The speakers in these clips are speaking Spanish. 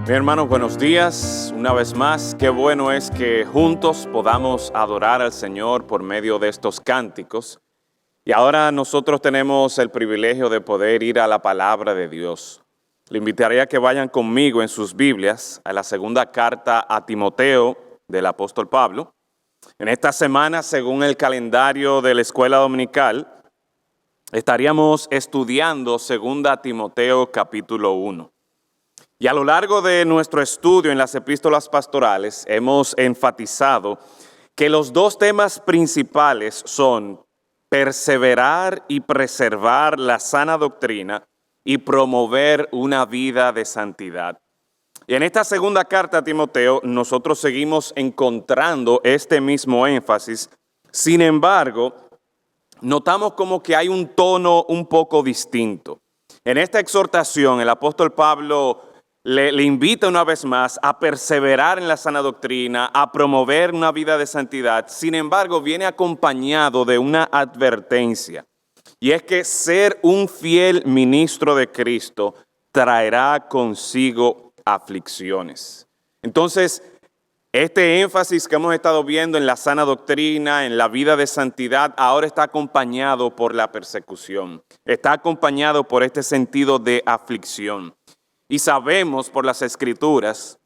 Mi hermano, buenos días. Una vez más, qué bueno es que juntos podamos adorar al Señor por medio de estos cánticos. Y ahora nosotros tenemos el privilegio de poder ir a la palabra de Dios. Le invitaría a que vayan conmigo en sus Biblias a la segunda carta a Timoteo del apóstol Pablo. En esta semana, según el calendario de la escuela dominical, estaríamos estudiando segunda Timoteo capítulo 1. Y a lo largo de nuestro estudio en las epístolas pastorales hemos enfatizado que los dos temas principales son perseverar y preservar la sana doctrina y promover una vida de santidad. Y en esta segunda carta a Timoteo nosotros seguimos encontrando este mismo énfasis. Sin embargo, notamos como que hay un tono un poco distinto. En esta exhortación el apóstol Pablo le invita una vez más a perseverar en la sana doctrina, a promover una vida de santidad. Sin embargo, viene acompañado de una advertencia. Y es que ser un fiel ministro de Cristo traerá consigo aflicciones. Entonces, este énfasis que hemos estado viendo en la sana doctrina, en la vida de santidad, ahora está acompañado por la persecución. Está acompañado por este sentido de aflicción. Y sabemos por las Escrituras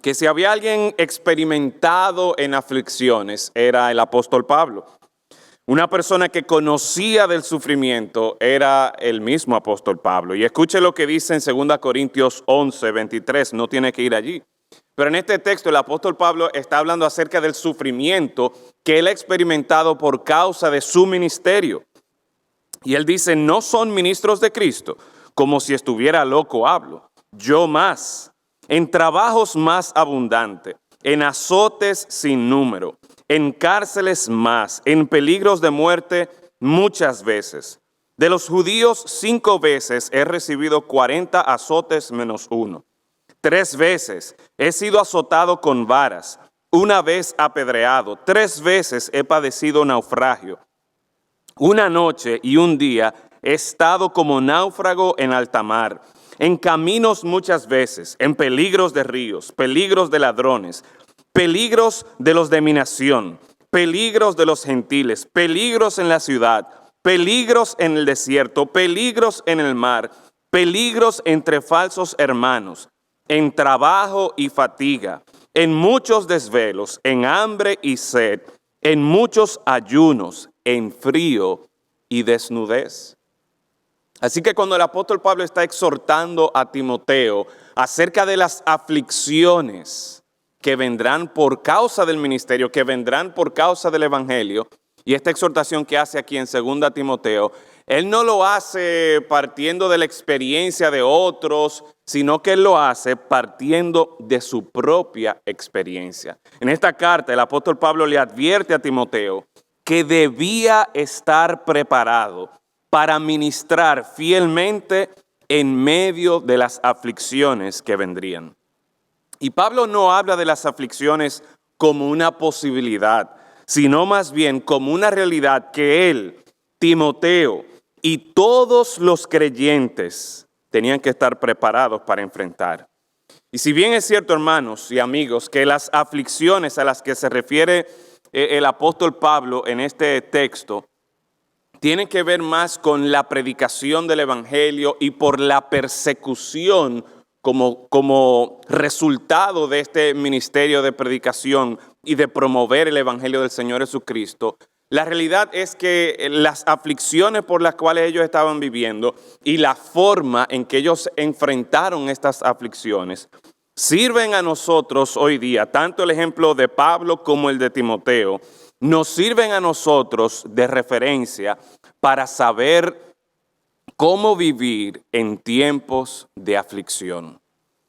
que si había alguien experimentado en aflicciones, era el apóstol Pablo. Una persona que conocía del sufrimiento era el mismo apóstol Pablo. Y escuche lo que dice en 2 Corintios 11, 23, no tiene que ir allí. Pero en este texto el apóstol Pablo está hablando acerca del sufrimiento que él ha experimentado por causa de su ministerio. Y él dice, no son ministros de Cristo. Como si estuviera loco hablo, yo más, en trabajos más abundantes, en azotes sin número, en cárceles más, en peligros de muerte muchas veces. De los judíos 5 veces he recibido 40 azotes menos 1. 3 veces he sido azotado con varas, 1 vez apedreado, 3 veces he padecido naufragio. 1 noche y 1 día he estado como náufrago en alta mar, en caminos muchas veces, en peligros de ríos, peligros de ladrones, peligros de los de mi nación, peligros de los gentiles, peligros en la ciudad, peligros en el desierto, peligros en el mar, peligros entre falsos hermanos, en trabajo y fatiga, en muchos desvelos, en hambre y sed, en muchos ayunos, en frío y desnudez. Así que cuando el apóstol Pablo está exhortando a Timoteo acerca de las aflicciones que vendrán por causa del ministerio, que vendrán por causa del evangelio, y esta exhortación que hace aquí en 2 Timoteo, él no lo hace partiendo de la experiencia de otros, sino que él lo hace partiendo de su propia experiencia. En esta carta el apóstol Pablo le advierte a Timoteo que debía estar preparado para ministrar fielmente en medio de las aflicciones que vendrían. Y Pablo no habla de las aflicciones como una posibilidad, sino más bien como una realidad que él, Timoteo y todos los creyentes tenían que estar preparados para enfrentar. Y si bien es cierto, hermanos y amigos, que las aflicciones a las que se refiere el apóstol Pablo en este texto tiene que ver más con la predicación del evangelio y por la persecución como resultado de este ministerio de predicación y de promover el evangelio del Señor Jesucristo. La realidad es que las aflicciones por las cuales ellos estaban viviendo y la forma en que ellos enfrentaron estas aflicciones sirven a nosotros hoy día, tanto el ejemplo de Pablo como el de Timoteo, nos sirven a nosotros de referencia para saber cómo vivir en tiempos de aflicción.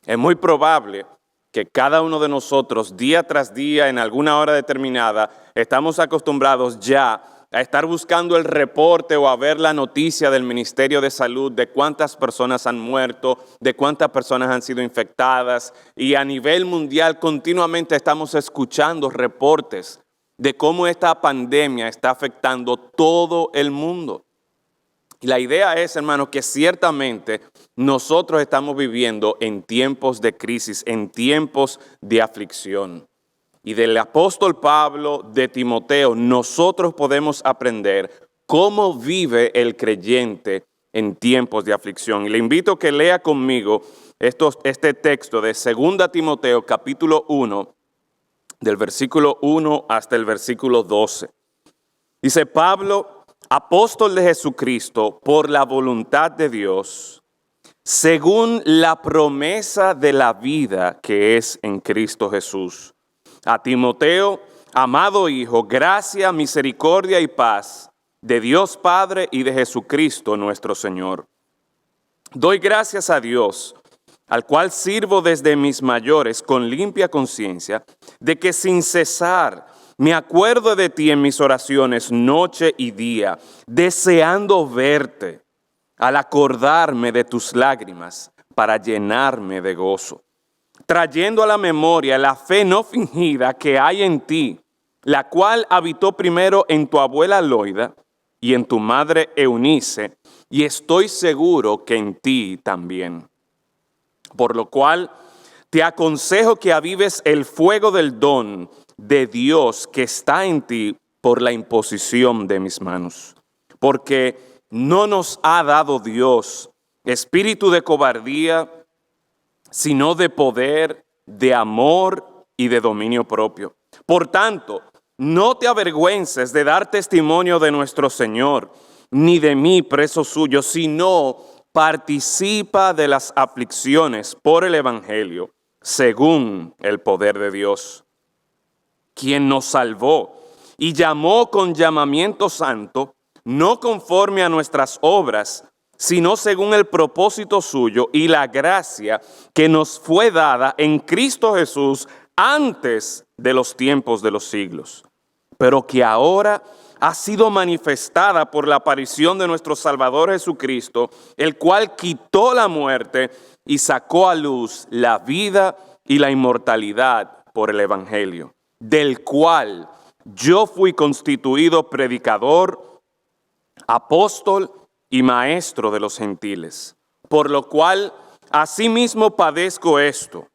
Es muy probable que cada uno de nosotros, día tras día, en alguna hora determinada, estamos acostumbrados ya a estar buscando el reporte o a ver la noticia del Ministerio de Salud de cuántas personas han muerto, de cuántas personas han sido infectadas, y a nivel mundial continuamente estamos escuchando reportes de cómo esta pandemia está afectando todo el mundo. Y la idea es, hermano, que ciertamente nosotros estamos viviendo en tiempos de crisis, en tiempos de aflicción. Y del apóstol Pablo, de Timoteo, nosotros podemos aprender cómo vive el creyente en tiempos de aflicción. Y le invito a que lea conmigo este texto de 2 Timoteo capítulo 1, del versículo 1 hasta el versículo 12. Dice: Pablo, apóstol de Jesucristo, por la voluntad de Dios, según la promesa de la vida que es en Cristo Jesús. A Timoteo, amado hijo, gracia, misericordia y paz de Dios Padre y de Jesucristo nuestro Señor. Doy gracias a Dios, al cual sirvo desde mis mayores con limpia conciencia, de que sin cesar me acuerdo de ti en mis oraciones noche y día, deseando verte, al acordarme de tus lágrimas para llenarme de gozo, trayendo a la memoria la fe no fingida que hay en ti, la cual habitó primero en tu abuela Loida y en tu madre Eunice, y estoy seguro que en ti también. Por lo cual te aconsejo que avives el fuego del don de Dios que está en ti por la imposición de mis manos. Porque no nos ha dado Dios espíritu de cobardía, sino de poder, de amor y de dominio propio. Por tanto, no te avergüences de dar testimonio de nuestro Señor, ni de mí, preso suyo, sino participa de las aflicciones por el Evangelio, según el poder de Dios, quien nos salvó y llamó con llamamiento santo, no conforme a nuestras obras, sino según el propósito suyo y la gracia que nos fue dada en Cristo Jesús antes de los tiempos de los siglos, pero que ahora ha sido manifestada por la aparición de nuestro Salvador Jesucristo, el cual quitó la muerte y sacó a luz la vida y la inmortalidad por el Evangelio, del cual yo fui constituido predicador, apóstol y maestro de los gentiles, por lo cual asimismo padezco esto,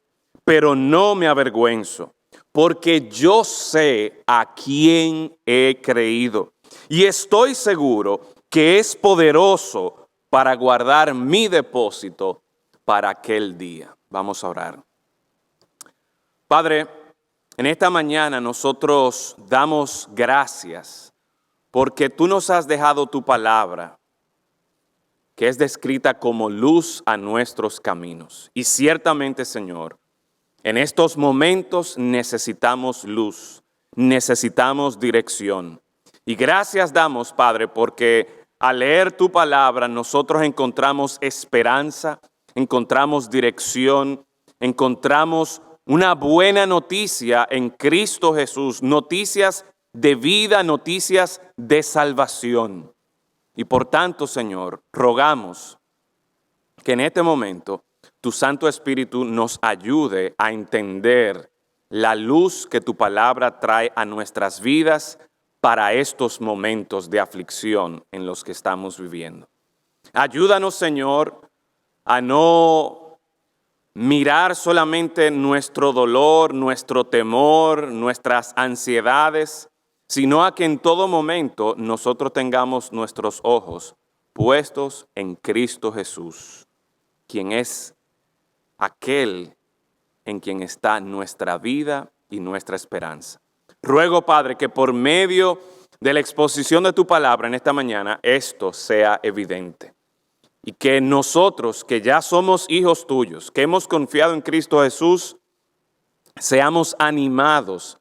pero no me avergüenzo, porque yo sé a quién he creído y estoy seguro que es poderoso para guardar mi depósito para aquel día. Vamos a orar. Padre, en esta mañana nosotros damos gracias porque tú nos has dejado tu palabra, que es descrita como luz a nuestros caminos. Y ciertamente, Señor, en estos momentos necesitamos luz, necesitamos dirección. Y gracias damos, Padre, porque al leer tu palabra nosotros encontramos esperanza, encontramos dirección, encontramos una buena noticia en Cristo Jesús, noticias de vida, noticias de salvación. Y por tanto, Señor, rogamos que en este momento tu Santo Espíritu nos ayude a entender la luz que tu palabra trae a nuestras vidas para estos momentos de aflicción en los que estamos viviendo. Ayúdanos, Señor, a no mirar solamente nuestro dolor, nuestro temor, nuestras ansiedades, sino a que en todo momento nosotros tengamos nuestros ojos puestos en Cristo Jesús, quien es aquel en quien está nuestra vida y nuestra esperanza. Ruego, Padre, que por medio de la exposición de tu palabra en esta mañana, esto sea evidente. Y que nosotros, que ya somos hijos tuyos, que hemos confiado en Cristo Jesús, seamos animados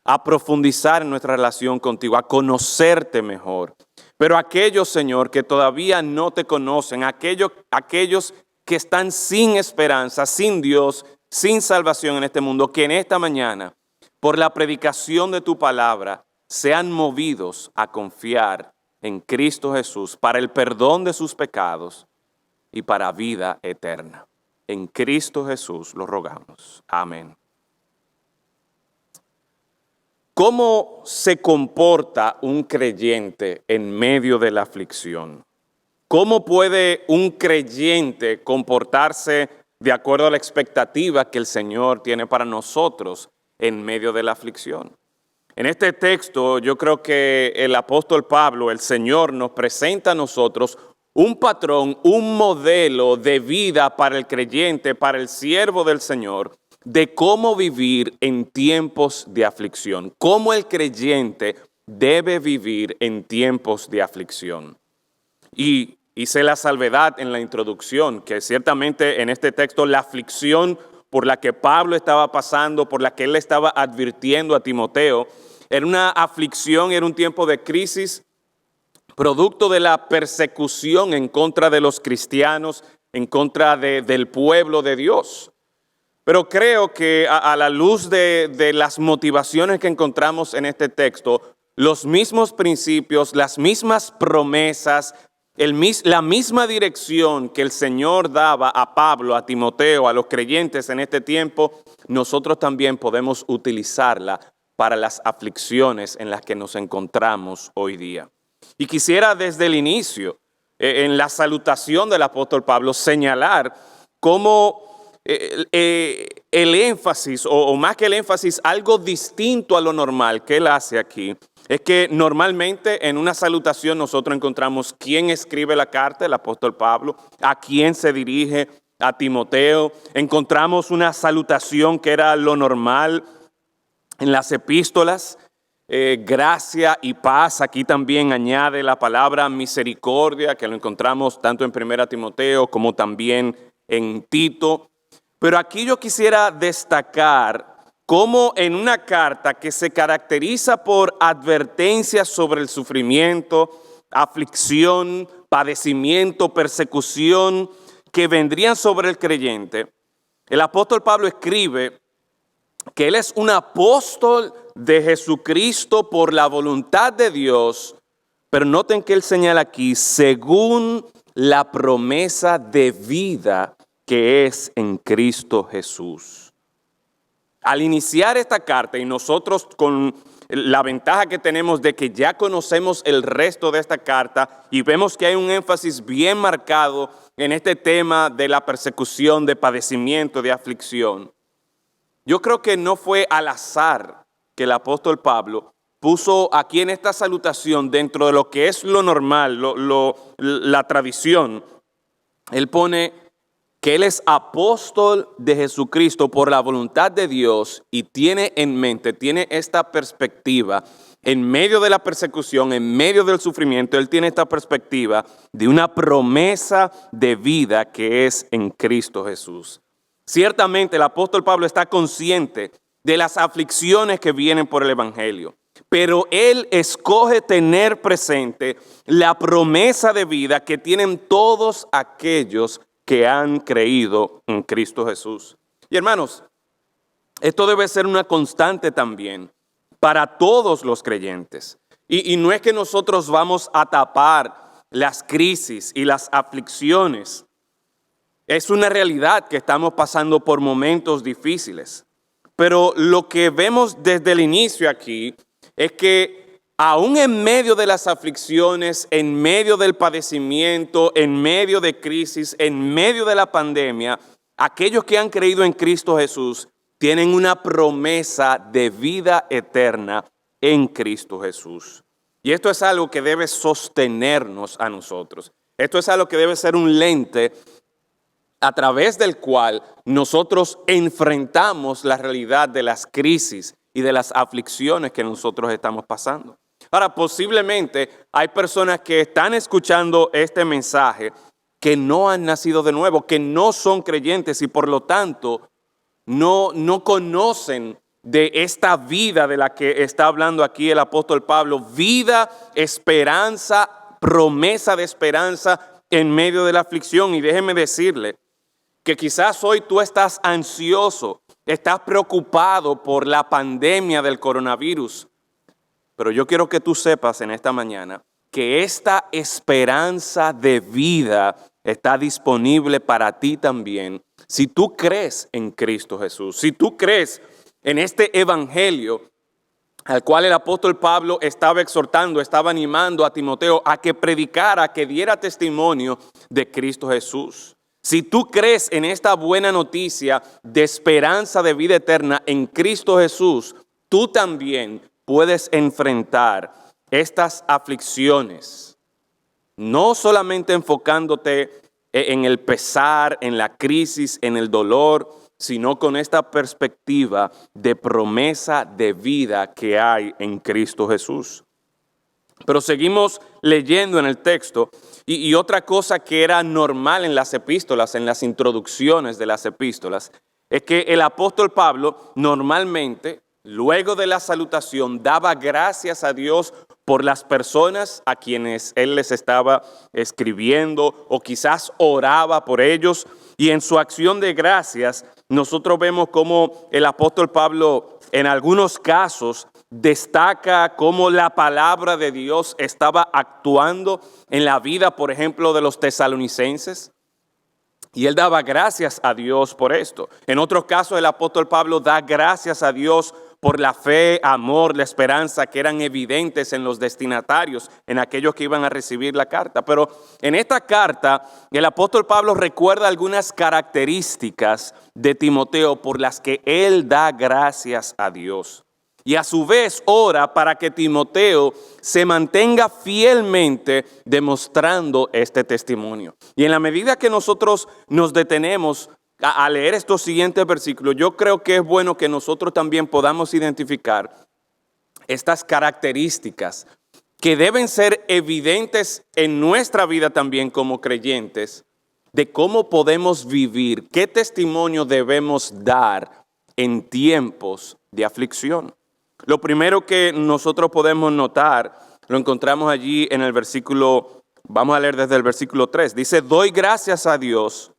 a profundizar en nuestra relación contigo, a conocerte mejor. Pero aquellos, Señor, que todavía no te conocen, aquellos que están sin esperanza, sin Dios, sin salvación en este mundo, que en esta mañana, por la predicación de tu palabra, sean movidos a confiar en Cristo Jesús para el perdón de sus pecados y para vida eterna. En Cristo Jesús lo rogamos. Amén. ¿Cómo se comporta un creyente en medio de la aflicción? ¿Cómo puede un creyente comportarse de acuerdo a la expectativa que el Señor tiene para nosotros en medio de la aflicción? En este texto yo creo que el apóstol Pablo, el Señor, nos presenta a nosotros un patrón, un modelo de vida para el creyente, para el siervo del Señor, de cómo vivir en tiempos de aflicción, cómo el creyente debe vivir en tiempos de aflicción. Y hice la salvedad en la introducción, que ciertamente en este texto la aflicción por la que Pablo estaba pasando, por la que él le estaba advirtiendo a Timoteo, era una aflicción, era un tiempo de crisis, producto de la persecución en contra de los cristianos, en contra del pueblo de Dios. Pero creo que a la luz de las motivaciones que encontramos en este texto, los mismos principios, las mismas promesas, la misma dirección que el Señor daba a Pablo, a Timoteo, a los creyentes en este tiempo, nosotros también podemos utilizarla para las aflicciones en las que nos encontramos hoy día. Y quisiera desde el inicio, en la salutación del apóstol Pablo, señalar cómo el énfasis, o más que el énfasis, algo distinto a lo normal que él hace aquí, es que normalmente en una salutación nosotros encontramos quién escribe la carta, el apóstol Pablo, a quién se dirige, a Timoteo. Encontramos una salutación que era lo normal en las epístolas, gracia y paz. Aquí también añade la palabra misericordia, que lo encontramos tanto en 1 Timoteo como también en Tito. Pero aquí yo quisiera destacar cómo en una carta que se caracteriza por advertencias sobre el sufrimiento, aflicción, padecimiento, persecución que vendrían sobre el creyente, el apóstol Pablo escribe que él es un apóstol de Jesucristo por la voluntad de Dios, pero noten que él señala aquí, según la promesa de vida que es en Cristo Jesús. Al iniciar esta carta, y nosotros con la ventaja que tenemos de que ya conocemos el resto de esta carta y vemos que hay un énfasis bien marcado en este tema de la persecución, de padecimiento, de aflicción. Yo creo que no fue al azar que el apóstol Pablo puso aquí en esta salutación, dentro de lo que es lo normal, la tradición, él pone que él es apóstol de Jesucristo por la voluntad de Dios y tiene en mente, tiene esta perspectiva en medio de la persecución, en medio del sufrimiento, él tiene esta perspectiva de una promesa de vida que es en Cristo Jesús. Ciertamente el apóstol Pablo está consciente de las aflicciones que vienen por el evangelio, pero él escoge tener presente la promesa de vida que tienen todos aquellos que han creído en Cristo Jesús. Y hermanos, esto debe ser una constante también para todos los creyentes. Y no es que nosotros vamos a tapar las crisis y las aflicciones. Es una realidad que estamos pasando por momentos difíciles. Pero lo que vemos desde el inicio aquí es que aún en medio de las aflicciones, en medio del padecimiento, en medio de crisis, en medio de la pandemia, aquellos que han creído en Cristo Jesús tienen una promesa de vida eterna en Cristo Jesús. Y esto es algo que debe sostenernos a nosotros. Esto es algo que debe ser un lente a través del cual nosotros enfrentamos la realidad de las crisis y de las aflicciones que nosotros estamos pasando. Ahora, posiblemente hay personas que están escuchando este mensaje que no han nacido de nuevo, que no son creyentes y por lo tanto no conocen de esta vida de la que está hablando aquí el apóstol Pablo. Vida, esperanza, promesa de esperanza en medio de la aflicción. Y déjeme decirle que quizás hoy tú estás ansioso, estás preocupado por la pandemia del coronavirus. Pero yo quiero que tú sepas en esta mañana que esta esperanza de vida está disponible para ti también. Si tú crees en Cristo Jesús, si tú crees en este evangelio al cual el apóstol Pablo estaba exhortando, estaba animando a Timoteo a que predicara, que diera testimonio de Cristo Jesús. Si tú crees en esta buena noticia de esperanza de vida eterna en Cristo Jesús, tú también puedes enfrentar estas aflicciones, no solamente enfocándote en el pesar, en la crisis, en el dolor, sino con esta perspectiva de promesa de vida que hay en Cristo Jesús. Pero seguimos leyendo en el texto y otra cosa que era normal en las epístolas, en las introducciones de las epístolas, es que el apóstol Pablo normalmente, luego de la salutación, daba gracias a Dios por las personas a quienes él les estaba escribiendo o quizás oraba por ellos. Y en su acción de gracias, nosotros vemos cómo el apóstol Pablo en algunos casos destaca cómo la palabra de Dios estaba actuando en la vida, por ejemplo, de los tesalonicenses. Y él daba gracias a Dios por esto. En otros casos, el apóstol Pablo da gracias a Dios por la fe, amor, la esperanza que eran evidentes en los destinatarios, en aquellos que iban a recibir la carta. Pero en esta carta, el apóstol Pablo recuerda algunas características de Timoteo por las que él da gracias a Dios. Y a su vez ora para que Timoteo se mantenga fielmente demostrando este testimonio. Y en la medida que nosotros nos detenemos a leer estos siguientes versículos, yo creo que es bueno que nosotros también podamos identificar estas características que deben ser evidentes en nuestra vida también como creyentes, de cómo podemos vivir, qué testimonio debemos dar en tiempos de aflicción. Lo primero que nosotros podemos notar, lo encontramos allí en el versículo, vamos a leer desde el versículo 3, dice: doy gracias a Dios,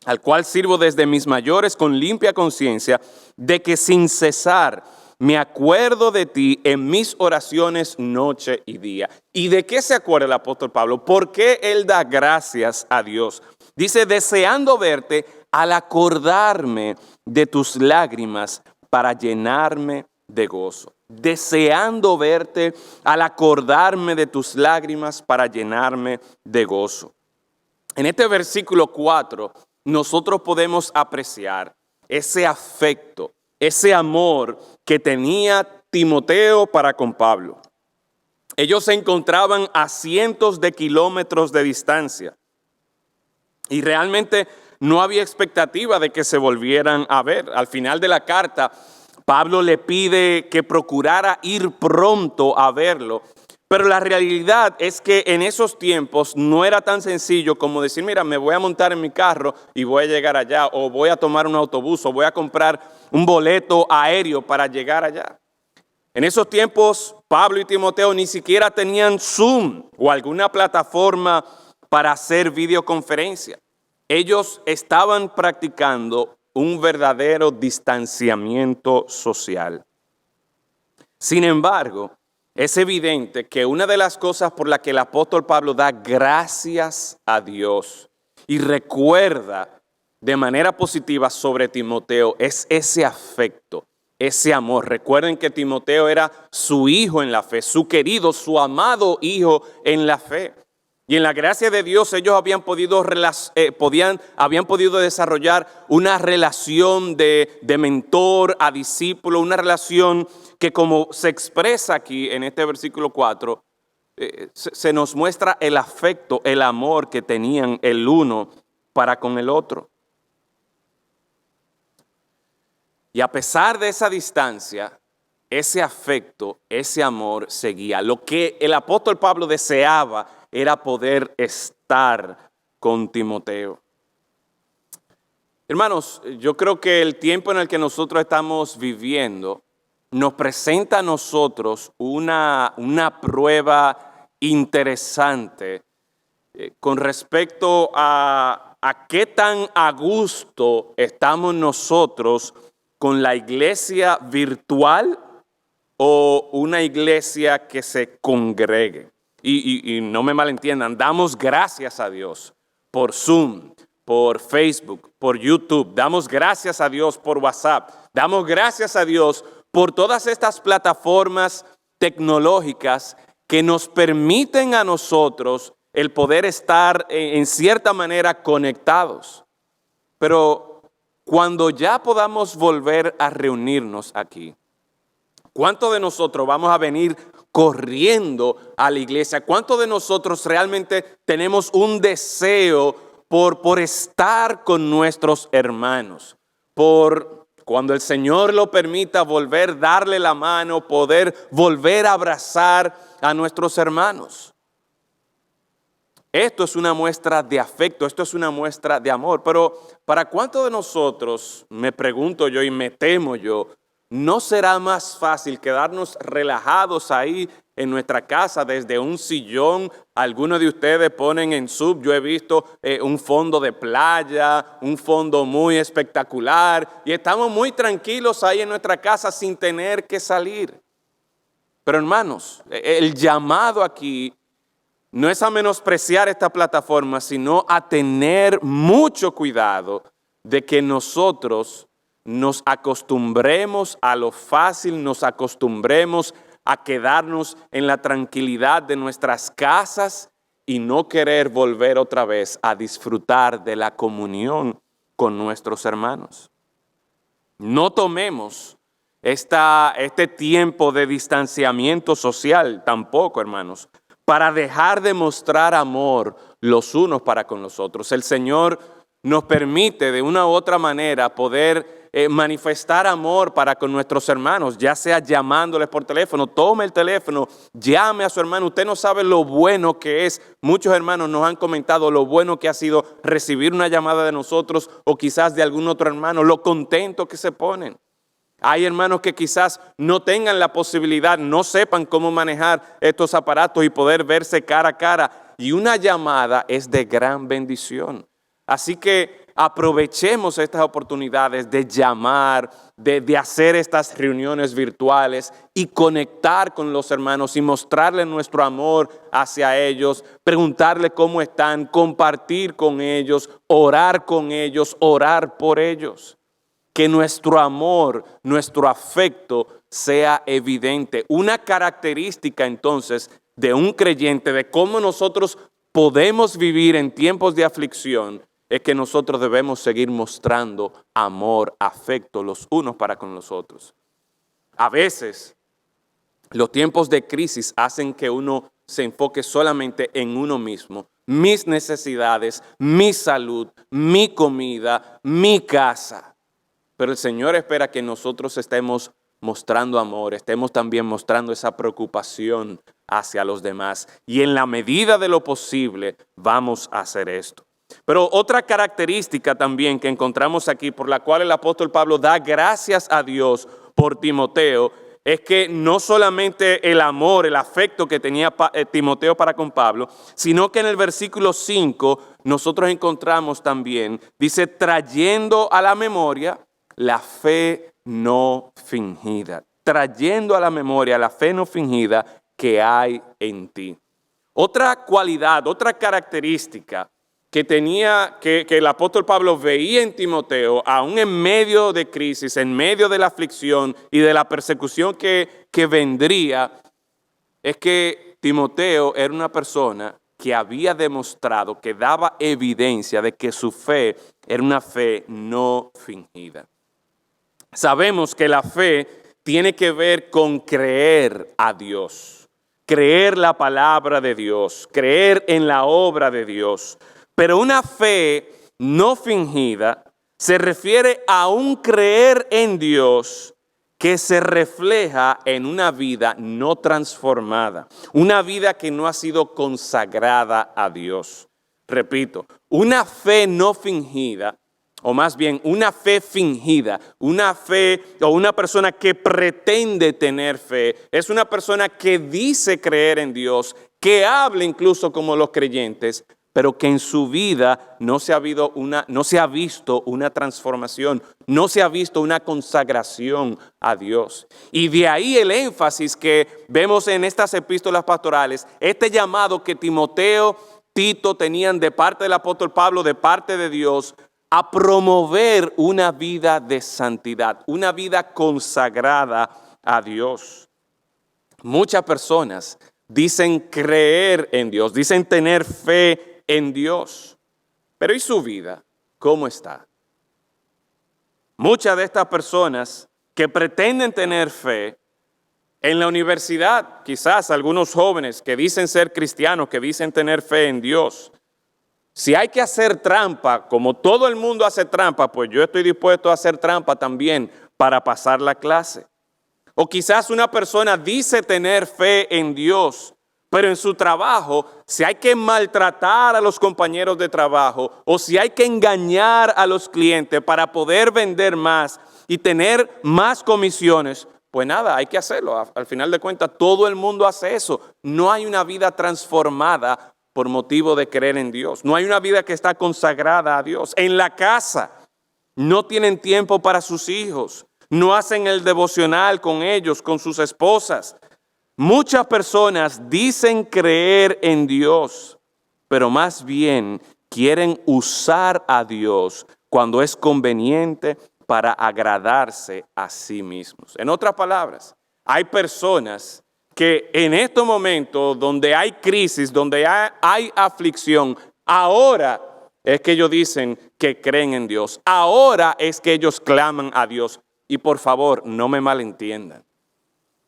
al cual sirvo desde mis mayores con limpia conciencia, de que sin cesar me acuerdo de ti en mis oraciones noche y día. ¿Y de qué se acuerda el apóstol Pablo? ¿Por qué él da gracias a Dios? Dice: deseando verte al acordarme de tus lágrimas para llenarme de gozo. Deseando verte al acordarme de tus lágrimas para llenarme de gozo. En este versículo 4, nosotros podemos apreciar ese afecto, ese amor que tenía Timoteo para con Pablo. Ellos se encontraban a cientos de kilómetros de distancia y realmente no había expectativa de que se volvieran a ver. Al final de la carta, Pablo le pide que procurara ir pronto a verlo. Pero la realidad es que en esos tiempos no era tan sencillo como decir: mira, me voy a montar en mi carro y voy a llegar allá, o voy a tomar un autobús, o voy a comprar un boleto aéreo para llegar allá. En esos tiempos, Pablo y Timoteo ni siquiera tenían Zoom o alguna plataforma para hacer videoconferencia. Ellos estaban practicando un verdadero distanciamiento social. Sin embargo, es evidente que una de las cosas por las que el apóstol Pablo da gracias a Dios y recuerda de manera positiva sobre Timoteo es ese afecto, ese amor. Recuerden que Timoteo era su hijo en la fe, su querido, su amado hijo en la fe. Y en la gracia de Dios ellos habían podido desarrollar una relación de mentor a discípulo, una relación que, como se expresa aquí en este versículo 4, se nos muestra el afecto, el amor que tenían el uno para con el otro. Y a pesar de esa distancia, ese afecto, ese amor seguía. Lo que el apóstol Pablo deseaba era poder estar con Timoteo. Hermanos, yo creo que el tiempo en el que nosotros estamos viviendo nos presenta a nosotros una prueba interesante con respecto a qué tan a gusto estamos nosotros con la iglesia virtual o una iglesia que se congregue. Y no me malentiendan, damos gracias a Dios por Zoom, por Facebook, por YouTube. Damos gracias a Dios por WhatsApp. Damos gracias a Dios por todas estas plataformas tecnológicas que nos permiten a nosotros el poder estar en cierta manera conectados. Pero cuando ya podamos volver a reunirnos aquí, ¿cuántos de nosotros vamos a venir corriendo a la iglesia? ¿Cuántos de nosotros realmente tenemos un deseo por estar con nuestros hermanos? Por, cuando el Señor lo permita, volver, darle la mano, poder volver a abrazar a nuestros hermanos. Esto es una muestra de afecto, esto es una muestra de amor. Pero ¿para cuántos de nosotros, me pregunto yo y me temo yo, no será más fácil quedarnos relajados ahí en nuestra casa desde un sillón? Algunos de ustedes ponen en sub, yo he visto un fondo de playa, un fondo muy espectacular, y estamos muy tranquilos ahí en nuestra casa sin tener que salir. Pero hermanos, el llamado aquí no es a menospreciar esta plataforma, sino a tener mucho cuidado de que nosotros nos acostumbremos a lo fácil, nos acostumbremos a quedarnos en la tranquilidad de nuestras casas y no querer volver otra vez a disfrutar de la comunión con nuestros hermanos. No tomemos este tiempo de distanciamiento social tampoco, hermanos, para dejar de mostrar amor los unos para con los otros. El Señor nos permite de una u otra manera poder manifestar amor para con nuestros hermanos, ya sea llamándoles por teléfono. Tome el teléfono, llame a su hermano. Usted no sabe lo bueno que es. Muchos hermanos nos han comentado lo bueno que ha sido recibir una llamada de nosotros o quizás de algún otro hermano, lo contento que se ponen. Hay hermanos que quizás no tengan la posibilidad, no sepan cómo manejar estos aparatos y poder verse cara a cara. Y una llamada es de gran bendición. Así que aprovechemos estas oportunidades de llamar, de hacer estas reuniones virtuales y conectar con los hermanos y mostrarles nuestro amor hacia ellos, preguntarles cómo están, compartir con ellos, orar por ellos. Que nuestro amor, nuestro afecto sea evidente. Una característica entonces de un creyente, de cómo nosotros podemos vivir en tiempos de aflicción, es que nosotros debemos seguir mostrando amor, afecto los unos para con los otros. A veces, los tiempos de crisis hacen que uno se enfoque solamente en uno mismo. Mis necesidades, mi salud, mi comida, mi casa. Pero el Señor espera que nosotros estemos mostrando amor, estemos también mostrando esa preocupación hacia los demás. Y en la medida de lo posible vamos a hacer esto. Pero otra característica también que encontramos aquí, por la cual el apóstol Pablo da gracias a Dios por Timoteo, es que no solamente el amor, el afecto que tenía Timoteo para con Pablo, sino que en el versículo 5 nosotros encontramos también, dice, trayendo a la memoria la fe no fingida, trayendo a la memoria la fe no fingida que hay en ti. Otra cualidad, otra característica que tenía, que el apóstol Pablo veía en Timoteo, aún en medio de crisis, en medio de la aflicción y de la persecución que vendría, es que Timoteo era una persona que había demostrado, que daba evidencia de que su fe era una fe no fingida. Sabemos que la fe tiene que ver con creer a Dios, creer la palabra de Dios, creer en la obra de Dios. Pero una fe no fingida se refiere a un creer en Dios que se refleja en una vida no transformada, una vida que no ha sido consagrada a Dios. Repito, una fe no fingida, o más bien una fe fingida, una fe o una persona que pretende tener fe, es una persona que dice creer en Dios, que habla incluso como los creyentes, pero que en su vida no se ha visto una transformación, no se ha visto una consagración a Dios. Y de ahí el énfasis que vemos en estas epístolas pastorales, este llamado que Timoteo, Tito tenían de parte del apóstol Pablo, de parte de Dios, a promover una vida de santidad, una vida consagrada a Dios. Muchas personas dicen creer en Dios, dicen tener fe en Dios, pero ¿y su vida? ¿Cómo está? Muchas de estas personas que pretenden tener fe en la universidad, quizás algunos jóvenes que dicen ser cristianos, que dicen tener fe en Dios, si hay que hacer trampa, como todo el mundo hace trampa, pues yo estoy dispuesto a hacer trampa también para pasar la clase. O quizás una persona dice tener fe en Dios, pero en su trabajo, si hay que maltratar a los compañeros de trabajo o si hay que engañar a los clientes para poder vender más y tener más comisiones, pues nada, hay que hacerlo. Al final de cuentas, todo el mundo hace eso. No hay una vida transformada por motivo de creer en Dios. No hay una vida que está consagrada a Dios. En la casa no tienen tiempo para sus hijos. No hacen el devocional con ellos, con sus esposas. Muchas personas dicen creer en Dios, pero más bien quieren usar a Dios cuando es conveniente para agradarse a sí mismos. En otras palabras, hay personas que en estos momentos donde hay crisis, donde hay aflicción, ahora es que ellos dicen que creen en Dios. Ahora es que ellos claman a Dios. Y por favor, no me malentiendan.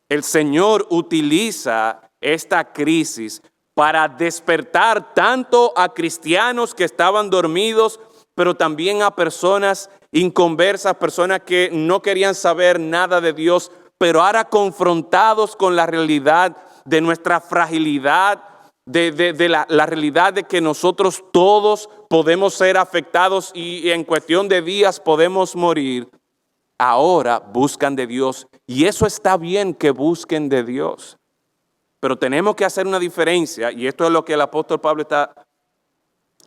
El Señor utiliza esta crisis para despertar tanto a cristianos que estaban dormidos, pero también a personas inconversas, personas que no querían saber nada de Dios, pero ahora confrontados con la realidad de nuestra fragilidad, de la realidad de que nosotros todos podemos ser afectados y en cuestión de días podemos morir. Ahora buscan de Dios y eso está bien que busquen de Dios. Pero tenemos que hacer una diferencia y esto es lo que el apóstol Pablo está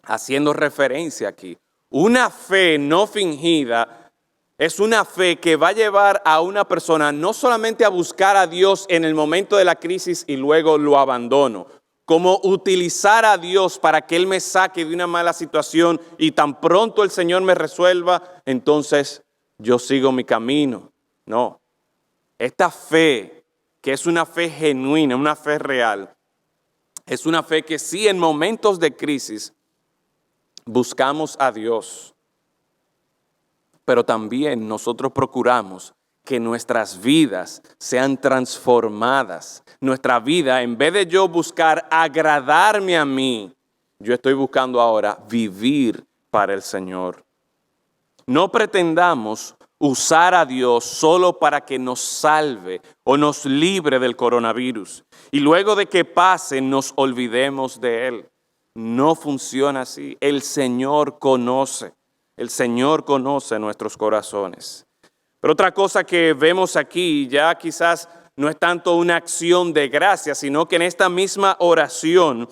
haciendo referencia aquí. Una fe no fingida es una fe que va a llevar a una persona no solamente a buscar a Dios en el momento de la crisis y luego lo abandono, como utilizar a Dios para que Él me saque de una mala situación y tan pronto el Señor me resuelva, entonces yo sigo mi camino. No, esta fe, que es una fe genuina, una fe real, es una fe que sí en momentos de crisis buscamos a Dios, pero también nosotros procuramos que nuestras vidas sean transformadas. Nuestra vida, en vez de yo buscar agradarme a mí, yo estoy buscando ahora vivir para el Señor. No pretendamos usar a Dios solo para que nos salve o nos libre del coronavirus y luego de que pase nos olvidemos de Él. No funciona así. El Señor conoce nuestros corazones. Pero otra cosa que vemos aquí, ya quizás no es tanto una acción de gracia, sino que en esta misma oración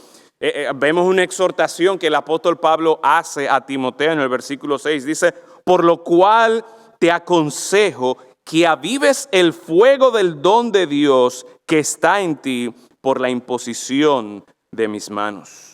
vemos una exhortación que el apóstol Pablo hace a Timoteo en el versículo 6. Dice, por lo cual te aconsejo que avives el fuego del don de Dios que está en ti por la imposición de mis manos.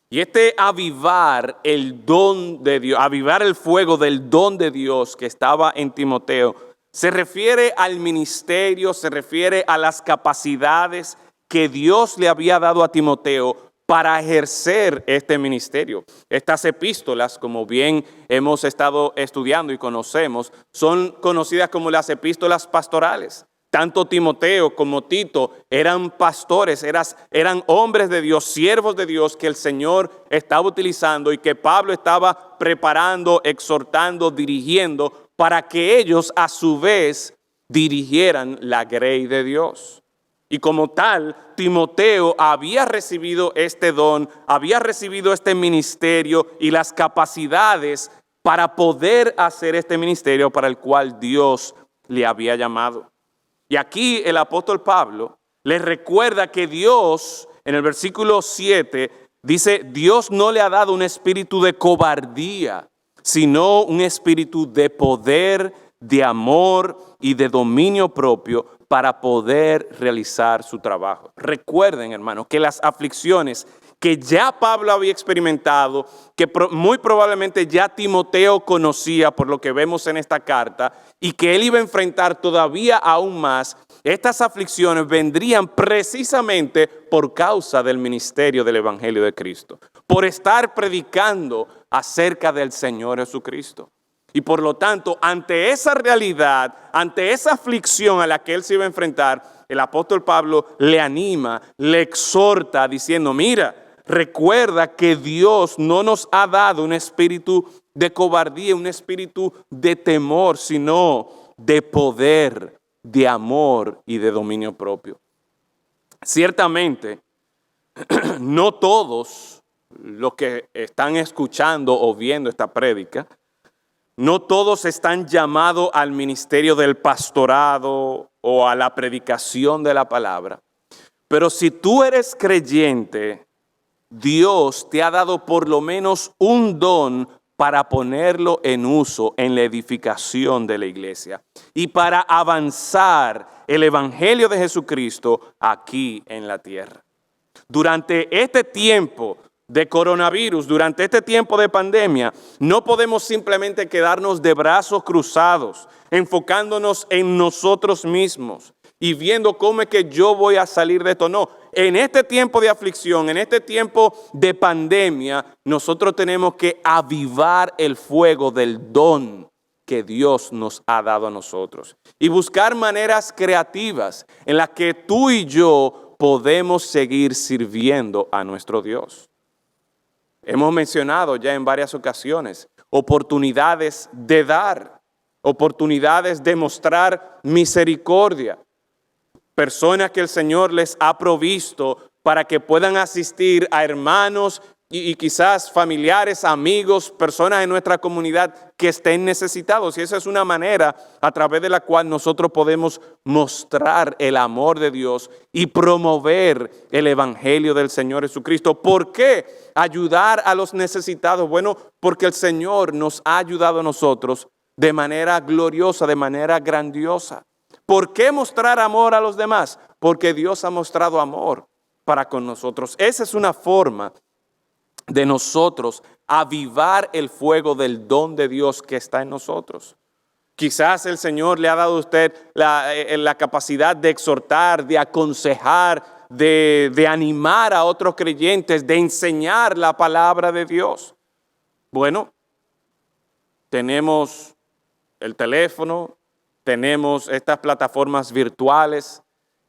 Y este avivar el don de Dios, avivar el fuego del don de Dios que estaba en Timoteo, se refiere al ministerio, se refiere a las capacidades que Dios le había dado a Timoteo para ejercer este ministerio. Estas epístolas, como bien hemos estado estudiando y conocemos, son conocidas como las epístolas pastorales. Tanto Timoteo como Tito eran pastores, eran hombres de Dios, siervos de Dios que el Señor estaba utilizando y que Pablo estaba preparando, exhortando, dirigiendo para que ellos a su vez dirigieran la grey de Dios. Y como tal, Timoteo había recibido este don, había recibido este ministerio y las capacidades para poder hacer este ministerio para el cual Dios le había llamado. Y aquí el apóstol Pablo les recuerda que Dios, en el versículo 7, dice, Dios no le ha dado un espíritu de cobardía, sino un espíritu de poder, de amor y de dominio propio para poder realizar su trabajo. Recuerden, hermanos, que las aflicciones que ya Pablo había experimentado, que muy probablemente ya Timoteo conocía por lo que vemos en esta carta, y que él iba a enfrentar todavía aún más. Estas aflicciones vendrían precisamente por causa del ministerio del Evangelio de Cristo, por estar predicando acerca del Señor Jesucristo. Y por lo tanto, ante esa realidad, ante esa aflicción a la que él se iba a enfrentar, el apóstol Pablo le anima, le exhorta diciendo, mira, recuerda que Dios no nos ha dado un espíritu de cobardía, un espíritu de temor, sino de poder, de amor y de dominio propio. Ciertamente, no todos los que están escuchando o viendo esta prédica, no todos están llamados al ministerio del pastorado o a la predicación de la palabra. Pero si tú eres creyente, Dios te ha dado por lo menos un don para ponerlo en uso en la edificación de la iglesia y para avanzar el evangelio de Jesucristo aquí en la tierra. Durante este tiempo de coronavirus, durante este tiempo de pandemia, no podemos simplemente quedarnos de brazos cruzados, enfocándonos en nosotros mismos y viendo cómo es que yo voy a salir de esto. No, en este tiempo de aflicción, en este tiempo de pandemia, nosotros tenemos que avivar el fuego del don que Dios nos ha dado a nosotros y buscar maneras creativas en las que tú y yo podemos seguir sirviendo a nuestro Dios. Hemos mencionado ya en varias ocasiones oportunidades de dar, oportunidades de mostrar misericordia, personas que el Señor les ha provisto para que puedan asistir a hermanos y quizás familiares, amigos, personas en nuestra comunidad que estén necesitados. Y esa es una manera a través de la cual nosotros podemos mostrar el amor de Dios y promover el evangelio del Señor Jesucristo. ¿Por qué ayudar a los necesitados? Bueno, porque el Señor nos ha ayudado a nosotros de manera gloriosa, de manera grandiosa. ¿Por qué mostrar amor a los demás? Porque Dios ha mostrado amor para con nosotros. Esa es una forma de nosotros avivar el fuego del don de Dios que está en nosotros. Quizás el Señor le ha dado a usted la capacidad de exhortar, de aconsejar, de animar a otros creyentes, de enseñar la palabra de Dios. Bueno, tenemos el teléfono, tenemos estas plataformas virtuales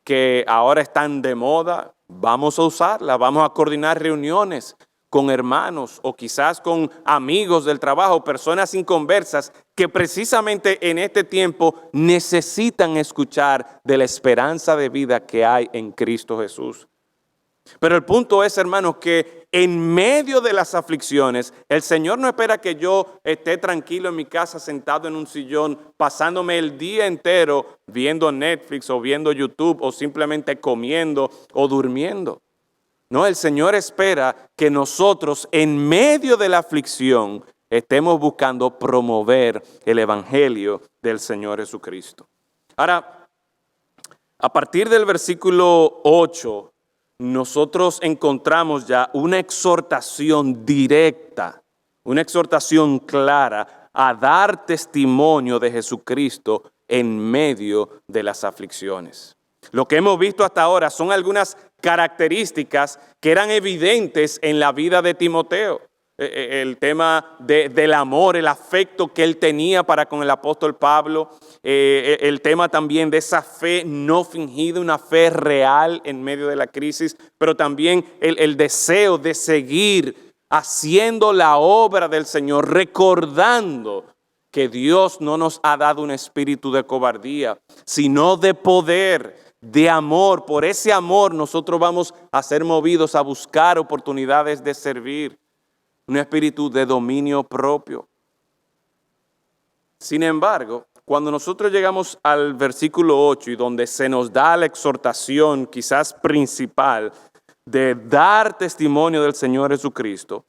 que ahora están de moda. Vamos a usarlas, vamos a coordinar reuniones con hermanos o quizás con amigos del trabajo, personas inconversas que precisamente en este tiempo necesitan escuchar de la esperanza de vida que hay en Cristo Jesús. Pero el punto es, hermanos, que en medio de las aflicciones, el Señor no espera que yo esté tranquilo en mi casa, sentado en un sillón, pasándome el día entero viendo Netflix o viendo YouTube o simplemente comiendo o durmiendo. No, el Señor espera que nosotros en medio de la aflicción estemos buscando promover el evangelio del Señor Jesucristo. Ahora, a partir del versículo 8, nosotros encontramos ya una exhortación directa, una exhortación clara a dar testimonio de Jesucristo en medio de las aflicciones. Lo que hemos visto hasta ahora son algunas características que eran evidentes en la vida de Timoteo. El tema del amor, el afecto que él tenía para con el apóstol Pablo, el tema también de esa fe no fingida, una fe real en medio de la crisis, pero también el deseo de seguir haciendo la obra del Señor, recordando que Dios no nos ha dado un espíritu de cobardía, sino de poder, de amor. Por ese amor nosotros vamos a ser movidos a buscar oportunidades de servir. Un espíritu de dominio propio. Sin embargo, cuando nosotros llegamos al versículo 8 y donde se nos da la exhortación quizás principal de dar testimonio del Señor Jesucristo,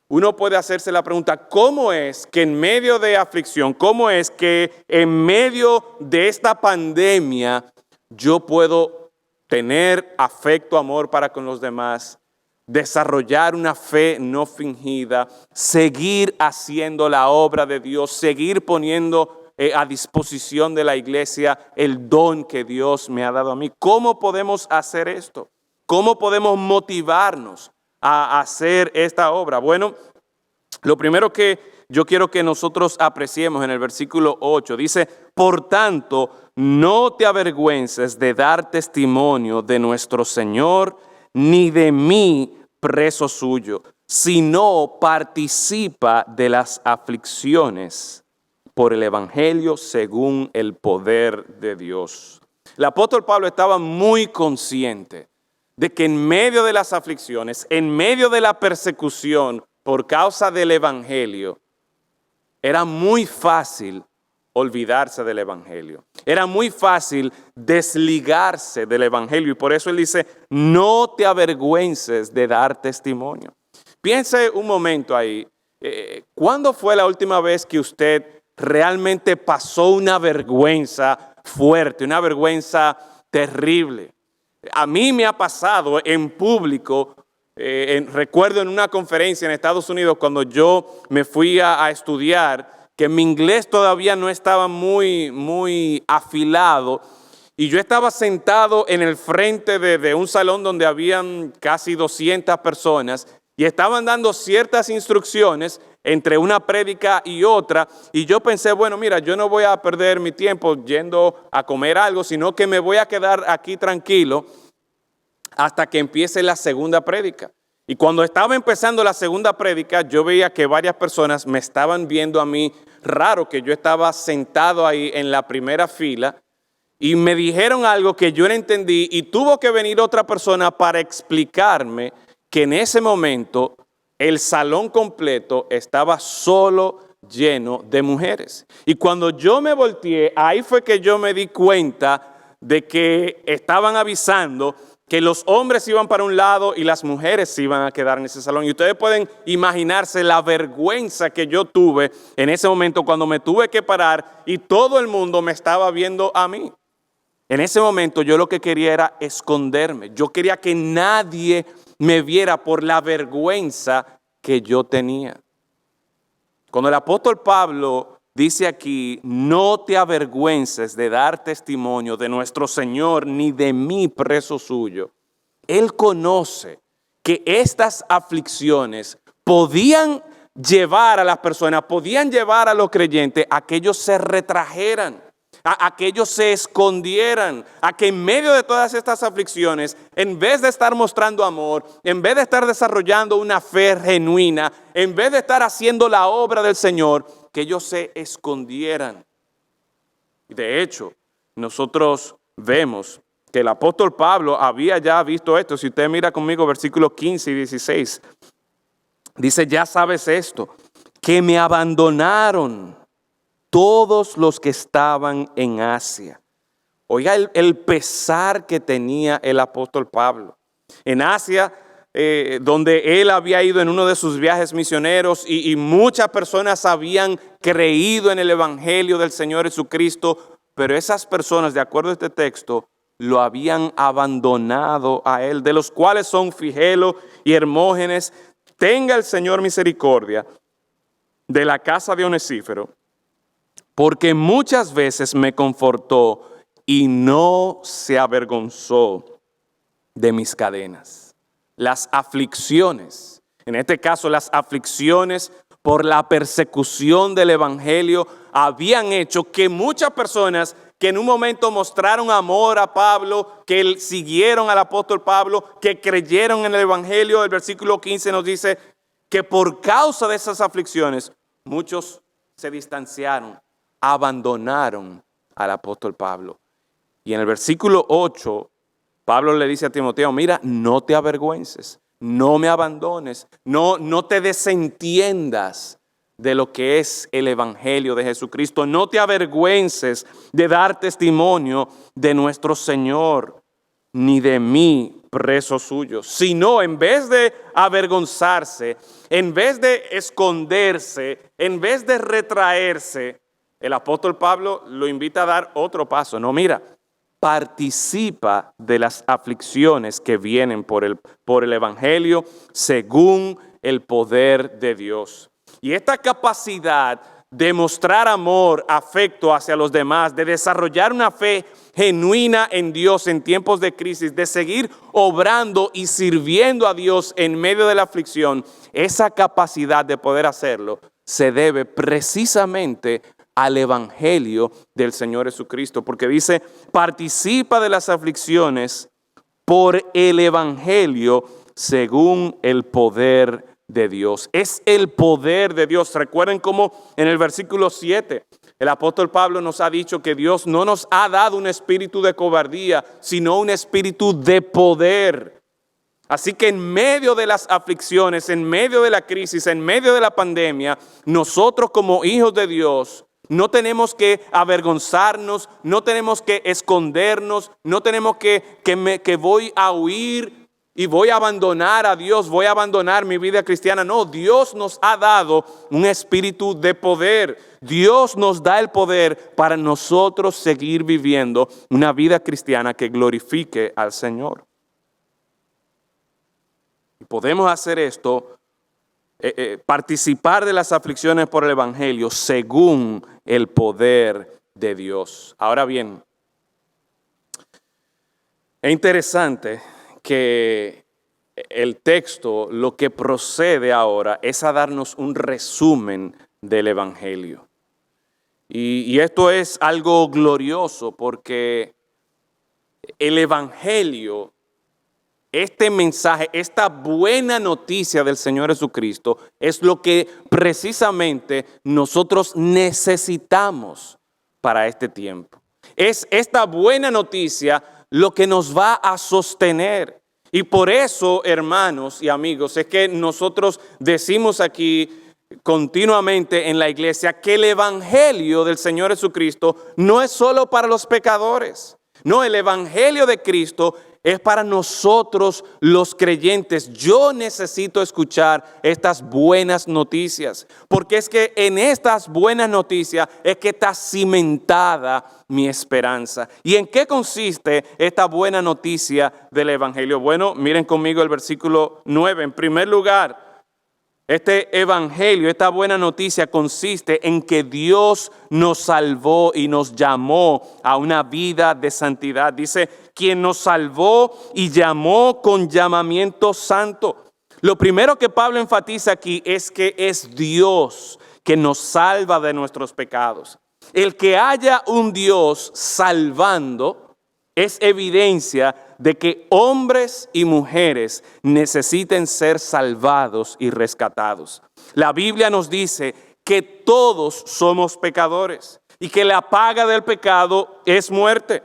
uno puede hacerse la pregunta, ¿cómo es que en medio de aflicción, cómo es que en medio de esta pandemia yo puedo tener afecto, amor para con los demás, desarrollar una fe no fingida, seguir haciendo la obra de Dios, seguir poniendo a disposición de la iglesia el don que Dios me ha dado a mí. ¿Cómo podemos hacer esto? ¿Cómo podemos motivarnos a hacer esta obra? Bueno, lo primero que yo quiero que nosotros apreciemos en el versículo 8, dice, por tanto, no te avergüences de dar testimonio de nuestro Señor, ni de mí, preso suyo, sino participa de las aflicciones por el evangelio según el poder de Dios. El apóstol Pablo estaba muy consciente de que en medio de las aflicciones, en medio de la persecución por causa del evangelio, era muy fácil olvidarse del evangelio. Era muy fácil desligarse del evangelio y por eso él dice, no te avergüences de dar testimonio. Piense un momento ahí, ¿cuándo fue la última vez que usted realmente pasó una vergüenza fuerte, una vergüenza terrible? A mí me ha pasado en público, recuerdo en una conferencia en Estados Unidos cuando yo me fui a estudiar, que mi inglés todavía no estaba muy afilado y yo estaba sentado en el frente de un salón donde habían casi 200 personas y estaban dando ciertas instrucciones entre una prédica y otra y yo pensé, bueno, mira, yo no voy a perder mi tiempo yendo a comer algo, sino que me voy a quedar aquí tranquilo hasta que empiece la segunda prédica. Y cuando estaba empezando la segunda prédica, yo veía que varias personas me estaban viendo a mí raro, que yo estaba sentado ahí en la primera fila y me dijeron algo que yo no entendí y tuvo que venir otra persona para explicarme que en ese momento el salón completo estaba solo lleno de mujeres. Y cuando yo me volteé, ahí fue que yo me di cuenta de que estaban avisando que los hombres iban para un lado y las mujeres se iban a quedar en ese salón. Y ustedes pueden imaginarse la vergüenza que yo tuve en ese momento cuando me tuve que parar y todo el mundo me estaba viendo a mí. En ese momento yo lo que quería era esconderme. Yo quería que nadie me viera por la vergüenza que yo tenía. Cuando el apóstol Pablo dice aquí, no te avergüences de dar testimonio de nuestro Señor, ni de mí, preso suyo. Él conoce que estas aflicciones podían llevar a las personas, podían llevar a los creyentes a que ellos se retrajeran, a que ellos se escondieran, a que en medio de todas estas aflicciones, en vez de estar mostrando amor, en vez de estar desarrollando una fe genuina, en vez de estar haciendo la obra del Señor, que ellos se escondieran. Y de hecho, nosotros vemos que el apóstol Pablo había ya visto esto. Si usted mira conmigo versículos 15 y 16, dice, ya sabes esto, que me abandonaron todos los que estaban en Asia. Oiga el pesar que tenía el apóstol Pablo. En Asia, donde él había ido en uno de sus viajes misioneros y muchas personas habían creído en el evangelio del Señor Jesucristo, pero esas personas, de acuerdo a este texto, lo habían abandonado a él, de los cuales son Figelo y Hermógenes. Tenga el Señor misericordia de la casa de Onesífero, porque muchas veces me confortó y no se avergonzó de mis cadenas. Las aflicciones, en este caso las aflicciones por la persecución del evangelio, habían hecho que muchas personas que en un momento mostraron amor a Pablo, que siguieron al apóstol Pablo, que creyeron en el evangelio, el versículo 15 nos dice que por causa de esas aflicciones, muchos se distanciaron, abandonaron al apóstol Pablo. Y en el versículo 8, Pablo le dice a Timoteo, mira, no te avergüences, no me abandones, no te desentiendas de lo que es el evangelio de Jesucristo. No te avergüences de dar testimonio de nuestro Señor, ni de mí, preso suyo. Sino, en vez de avergonzarse, en vez de esconderse, en vez de retraerse, el apóstol Pablo lo invita a dar otro paso. No, mira, participa de las aflicciones que vienen por el Evangelio según el poder de Dios. Y esta capacidad de mostrar amor, afecto hacia los demás, de desarrollar una fe genuina en Dios en tiempos de crisis, de seguir obrando y sirviendo a Dios en medio de la aflicción, esa capacidad de poder hacerlo se debe precisamente al Evangelio del Señor Jesucristo, porque dice, participa de las aflicciones por el Evangelio según el poder de Dios. Es el poder de Dios. Recuerden cómo en el versículo 7, el apóstol Pablo nos ha dicho que Dios no nos ha dado un espíritu de cobardía, sino un espíritu de poder. Así que en medio de las aflicciones, en medio de la crisis, en medio de la pandemia, nosotros como hijos de Dios no tenemos que avergonzarnos, no tenemos que escondernos, no tenemos que voy a huir y voy a abandonar a Dios, voy a abandonar mi vida cristiana. No, Dios nos ha dado un espíritu de poder. Dios nos da el poder para nosotros seguir viviendo una vida cristiana que glorifique al Señor. Y podemos hacer esto, participar de las aflicciones por el Evangelio según el poder de Dios. Ahora bien, es interesante que el texto lo que procede ahora es a darnos un resumen del Evangelio. Y esto es algo glorioso porque el Evangelio, este mensaje, esta buena noticia del Señor Jesucristo es lo que precisamente nosotros necesitamos para este tiempo. Es esta buena noticia lo que nos va a sostener. Y por eso, hermanos y amigos, es que nosotros decimos aquí continuamente en la iglesia que el Evangelio del Señor Jesucristo no es solo para los pecadores. No, el Evangelio de Cristo es para nosotros los creyentes. Yo necesito escuchar estas buenas noticias, porque es que en estas buenas noticias es que está cimentada mi esperanza. ¿Y en qué consiste esta buena noticia del Evangelio? Bueno, miren conmigo el versículo 9. En primer lugar, este evangelio, esta buena noticia consiste en que Dios nos salvó y nos llamó a una vida de santidad. Dice, quien nos salvó y llamó con llamamiento santo. Lo primero que Pablo enfatiza aquí es que es Dios que nos salva de nuestros pecados. El que haya un Dios salvando es evidencia de que hombres y mujeres necesiten ser salvados y rescatados. La Biblia nos dice que todos somos pecadores y que la paga del pecado es muerte.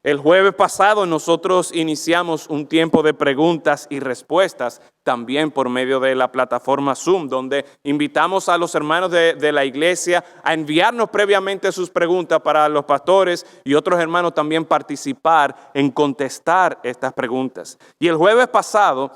El jueves pasado nosotros iniciamos un tiempo de preguntas y respuestas también por medio de la plataforma Zoom, donde invitamos a los hermanos de la iglesia a enviarnos previamente sus preguntas para los pastores y otros hermanos también participar en contestar estas preguntas. Y el jueves pasado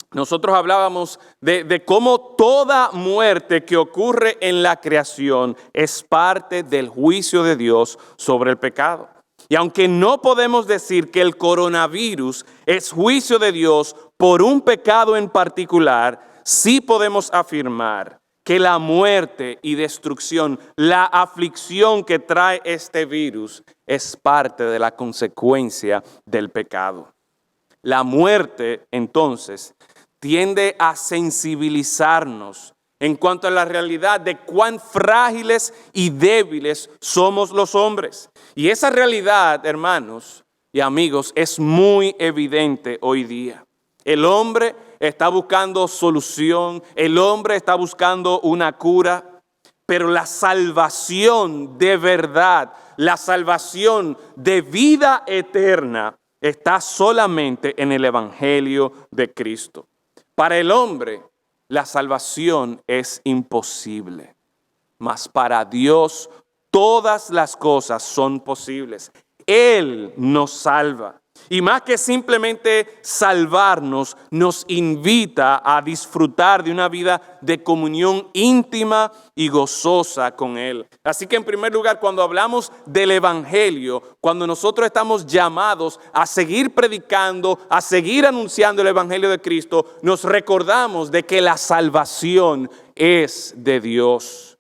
nosotros hablábamos de cómo toda muerte que ocurre en la creación es parte del juicio de Dios sobre el pecado. Y aunque no podemos decir que el coronavirus es juicio de Dios por un pecado en particular, sí podemos afirmar que la muerte y destrucción, la aflicción que trae este virus es parte de la consecuencia del pecado. La muerte, entonces, tiende a sensibilizarnos en cuanto a la realidad de cuán frágiles y débiles somos los hombres. Y esa realidad, hermanos y amigos, es muy evidente hoy día. El hombre está buscando solución, el hombre está buscando una cura, pero la salvación de verdad, la salvación de vida eterna está solamente en el Evangelio de Cristo. Para el hombre, la salvación es imposible, mas para Dios todas las cosas son posibles. Él nos salva. Y más que simplemente salvarnos, nos invita a disfrutar de una vida de comunión íntima y gozosa con Él. Así que en primer lugar, cuando hablamos del Evangelio, cuando nosotros estamos llamados a seguir predicando, a seguir anunciando el Evangelio de Cristo, nos recordamos de que la salvación es de Dios.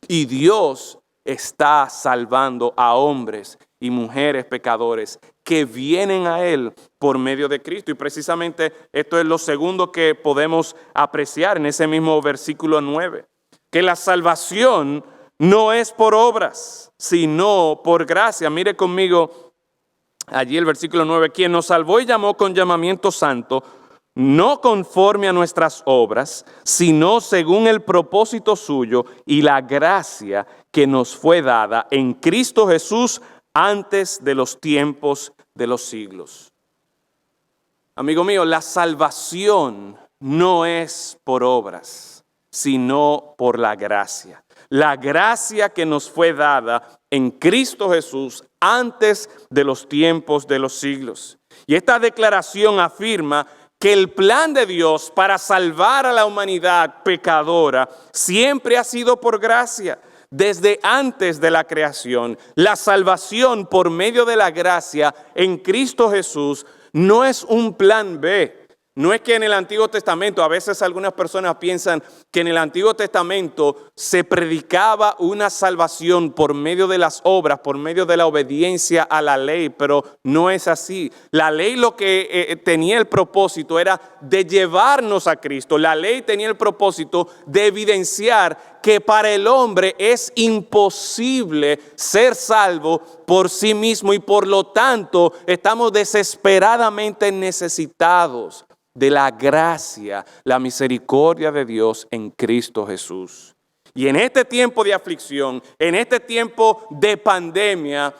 Y Dios está salvando a hombres y mujeres pecadores que vienen a Él por medio de Cristo. Y precisamente esto es lo segundo que podemos apreciar en ese mismo versículo 9. Que la salvación no es por obras, sino por gracia. Mire conmigo allí el versículo 9. Quien nos salvó y llamó con llamamiento santo, no conforme a nuestras obras, sino según el propósito suyo y la gracia que nos fue dada en Cristo Jesús antes de los tiempos de los siglos. Amigo mío, la salvación no es por obras, sino por la gracia. La gracia que nos fue dada en Cristo Jesús antes de los tiempos de los siglos. Y esta declaración afirma que el plan de Dios para salvar a la humanidad pecadora siempre ha sido por gracia. Desde antes de la creación, la salvación por medio de la gracia en Cristo Jesús no es un plan B. No es que en el Antiguo Testamento, a veces algunas personas piensan que en el Antiguo Testamento se predicaba una salvación por medio de las obras, por medio de la obediencia a la ley, pero no es así. La ley lo que tenía el propósito era de llevarnos a Cristo. La ley tenía el propósito de evidenciar que para el hombre es imposible ser salvo por sí mismo y por lo tanto estamos desesperadamente necesitados de la gracia, la misericordia de Dios en Cristo Jesús. Y en este tiempo de aflicción, en este tiempo de pandemia,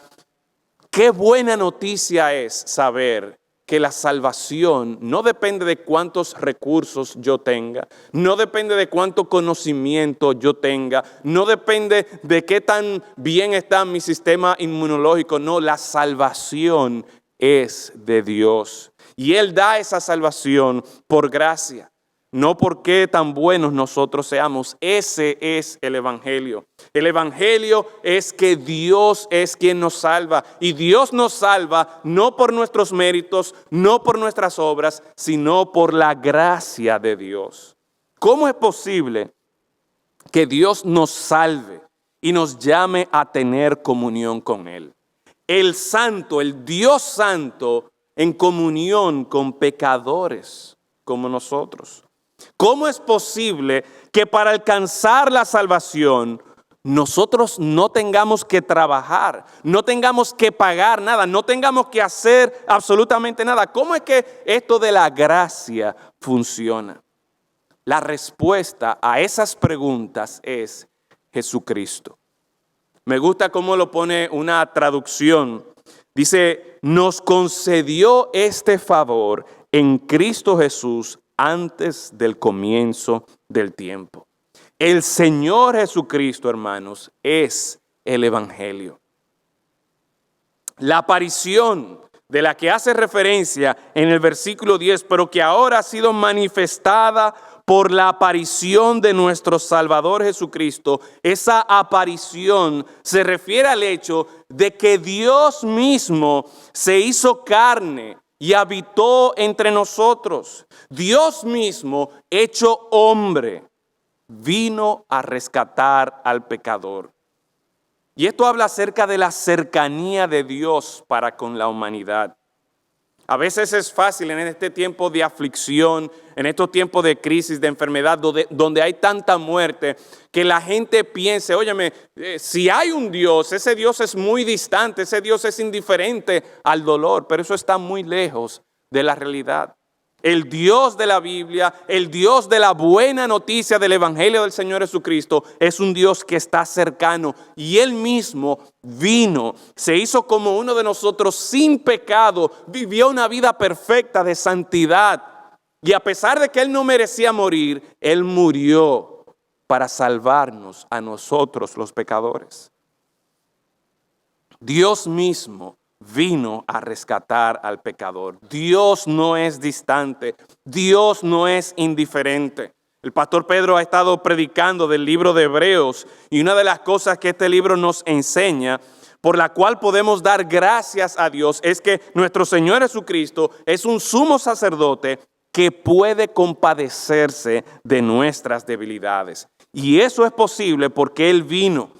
qué buena noticia es saber que la salvación no depende de cuántos recursos yo tenga, no depende de cuánto conocimiento yo tenga, no depende de qué tan bien está mi sistema inmunológico. No, la salvación es de Dios. Y Él da esa salvación por gracia, no porque tan buenos nosotros seamos. Ese es el Evangelio. El Evangelio es que Dios es quien nos salva. Y Dios nos salva no por nuestros méritos, no por nuestras obras, sino por la gracia de Dios. ¿Cómo es posible que Dios nos salve y nos llame a tener comunión con Él? El Santo, el Dios Santo, en comunión con pecadores como nosotros. ¿Cómo es posible que para alcanzar la salvación nosotros no tengamos que trabajar, no tengamos que pagar nada, no tengamos que hacer absolutamente nada? ¿Cómo es que esto de la gracia funciona? La respuesta a esas preguntas es Jesucristo. Me gusta cómo lo pone una traducción. Dice, nos concedió este favor en Cristo Jesús antes del comienzo del tiempo. El Señor Jesucristo, hermanos, es el Evangelio. La aparición de la que hace referencia en el versículo 10, pero que ahora ha sido manifestada por la aparición de nuestro Salvador Jesucristo. Esa aparición se refiere al hecho de que Dios mismo se hizo carne y habitó entre nosotros. Dios mismo, hecho hombre, vino a rescatar al pecador. Y esto habla acerca de la cercanía de Dios para con la humanidad. A veces es fácil en este tiempo de aflicción, en estos tiempos de crisis, de enfermedad, donde hay tanta muerte, que la gente piense, óyeme, si hay un Dios, ese Dios es muy distante, ese Dios es indiferente al dolor, pero eso está muy lejos de la realidad. El Dios de la Biblia, el Dios de la buena noticia del Evangelio del Señor Jesucristo, es un Dios que está cercano y Él mismo vino, se hizo como uno de nosotros sin pecado, vivió una vida perfecta de santidad y a pesar de que Él no merecía morir, Él murió para salvarnos a nosotros los pecadores. Dios mismo vino a rescatar al pecador. Dios no es distante, Dios no es indiferente. El pastor Pedro ha estado predicando del libro de Hebreos y una de las cosas que este libro nos enseña, por la cual podemos dar gracias a Dios, es que nuestro Señor Jesucristo es un sumo sacerdote que puede compadecerse de nuestras debilidades. Y eso es posible porque Él vino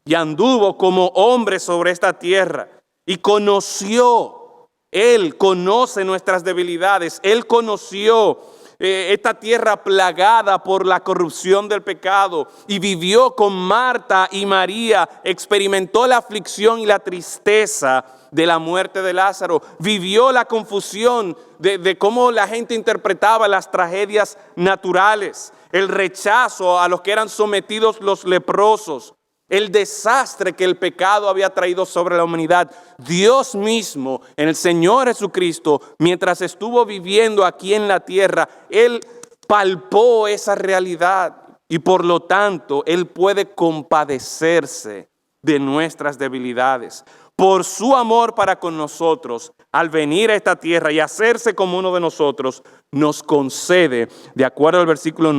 y anduvo como hombre sobre esta tierra y conoció. Él conoce nuestras debilidades. Él conoció esta tierra plagada por la corrupción del pecado y vivió con Marta y María, experimentó la aflicción y la tristeza de la muerte de Lázaro, vivió la confusión de cómo la gente interpretaba las tragedias naturales, el rechazo a los que eran sometidos los leprosos, el desastre que el pecado había traído sobre la humanidad. Dios mismo, en el Señor Jesucristo, mientras estuvo viviendo aquí en la tierra, Él palpó esa realidad y por lo tanto Él puede compadecerse de nuestras debilidades. Por su amor para con nosotros, al venir a esta tierra y hacerse como uno de nosotros, nos concede, de acuerdo al versículo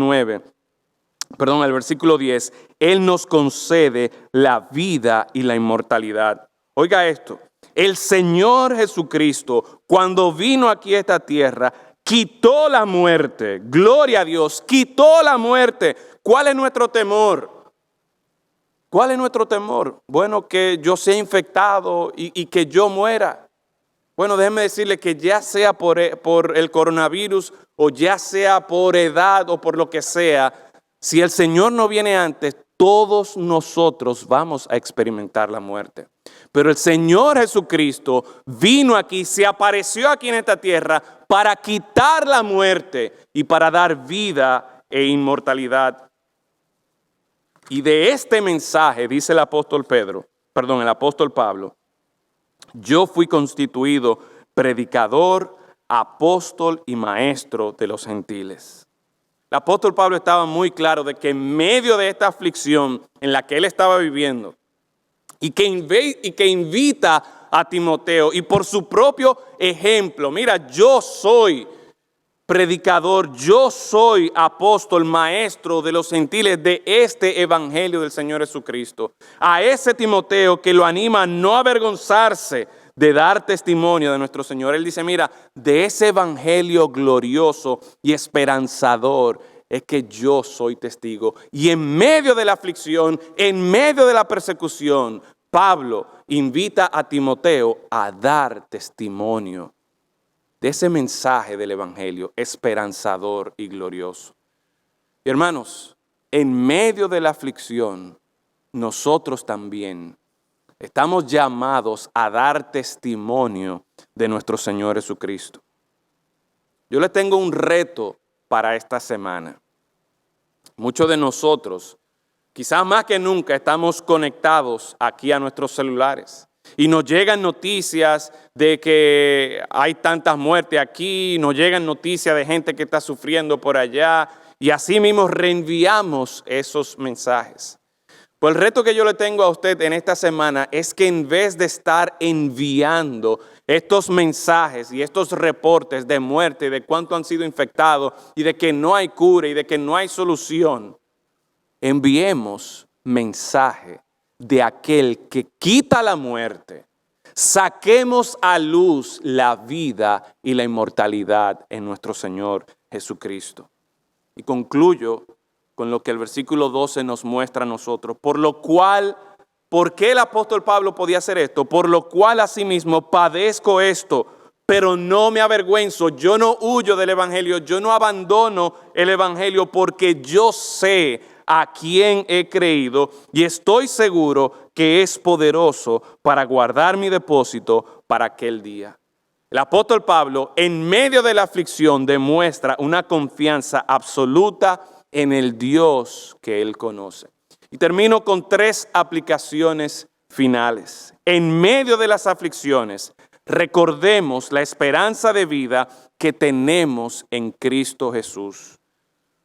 10, Él nos concede la vida y la inmortalidad. Oiga esto, el Señor Jesucristo, cuando vino aquí a esta tierra, quitó la muerte. Gloria a Dios, quitó la muerte. ¿Cuál es nuestro temor? ¿Cuál es nuestro temor? Bueno, que yo sea infectado y que yo muera. Bueno, déjeme decirle que ya sea por el coronavirus o ya sea por edad o por lo que sea, si el Señor no viene antes, todos nosotros vamos a experimentar la muerte. Pero el Señor Jesucristo vino aquí, se apareció aquí en esta tierra para quitar la muerte y para dar vida e inmortalidad. Y de este mensaje, dice el apóstol Pablo, yo fui constituido predicador, apóstol y maestro de los gentiles. El apóstol Pablo estaba muy claro de que en medio de esta aflicción en la que él estaba viviendo y que invita a Timoteo y por su propio ejemplo, mira, yo soy predicador, yo soy apóstol, maestro de los gentiles de este evangelio del Señor Jesucristo. A ese Timoteo que lo anima a no avergonzarse de dar testimonio de nuestro Señor. Él dice, mira, de ese evangelio glorioso y esperanzador es que yo soy testigo. Y en medio de la aflicción, en medio de la persecución, Pablo invita a Timoteo a dar testimonio de ese mensaje del evangelio esperanzador y glorioso. Y hermanos, en medio de la aflicción, nosotros también estamos llamados a dar testimonio de nuestro Señor Jesucristo. Yo les tengo un reto para esta semana. Muchos de nosotros, quizás más que nunca, estamos conectados aquí a nuestros celulares. Y nos llegan noticias de que hay tantas muertes aquí, nos llegan noticias de gente que está sufriendo por allá y así mismo reenviamos esos mensajes. Pues el reto que yo le tengo a usted en esta semana es que en vez de estar enviando estos mensajes y estos reportes de muerte, de cuánto han sido infectados y de que no hay cura y de que no hay solución, enviemos mensaje de aquel que quita la muerte. Saquemos a luz la vida y la inmortalidad en nuestro Señor Jesucristo. Y concluyo con lo que el versículo 12 nos muestra a nosotros. ¿Por qué el apóstol Pablo podía hacer esto? Por lo cual asimismo padezco esto, pero no me avergüenzo. Yo no huyo del evangelio, yo no abandono el evangelio porque yo sé a quién he creído y estoy seguro que es poderoso para guardar mi depósito para aquel día. El apóstol Pablo, en medio de la aflicción, demuestra una confianza absoluta en el Dios que él conoce. Y termino con 3 aplicaciones finales. En medio de las aflicciones, recordemos la esperanza de vida que tenemos en Cristo Jesús.